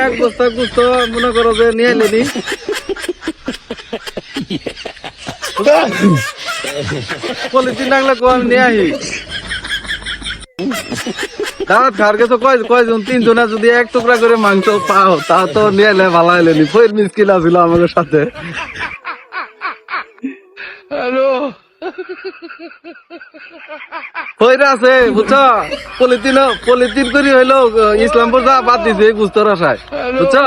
এক বস্তা গুস্ত মনে করো যে নিয়ে এলেনি পলিথিন রাখলে আমি নিয়ে আহি দাঁত খার গেছে কয়জন তিনজনে যদি এক টুকরা করে মাংস পাও তা তো নিয়ে এলে ভালো এলেনি ফের মিসকিল আছিল আমাদের সাথে কইরা আছে বুঝছো পলিথিন করি হইলো ইসলামপুর যা বাদ দিছে গুস্তর আশায় বুঝছো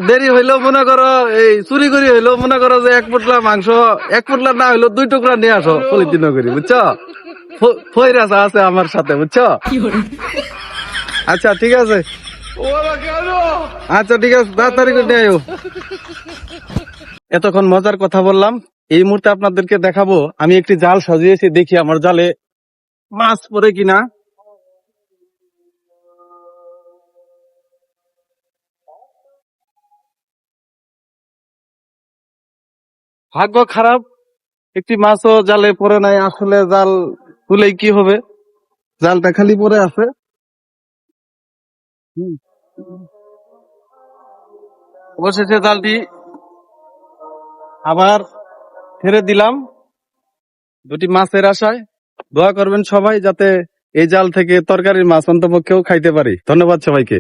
দেরি হইলো মনে করো এই চুরি করি হইলো মনে করো যে এক পোটলা মাংস এক পোটলা না হইলো 2 টুকরা নিয়ে আসো পলিথিন করি বুঝছো ফইরাসা আছে আমার সাথে বুঝছো আচ্ছা ঠিক আছে আচ্ছা ঠিক আছে তাড়াতাড়ি করে নিয়ে আয়ো এতক্ষণ মজার কথা বললাম এই মুহূর্তে আপনাদেরকে দেখাবো আমি একটি জাল সাজিয়েছি দেখি আমার জালে মাছ পড়ে কিনা ভাগ্য খারাপ একটি মাছও জালে পড়ে নাই আসলে জাল খুলেই কি হবে জালটা খালি পড়ে আছে অবশেষে জালটি আবার ছেড়ে দিলাম 2টি মাছের আশায় দোয়া করবেন সবাই যাতে এই জাল থেকে তরকারির মাছ অন্তপক্ষেও খাইতে পারি ধন্যবাদ সবাইকে।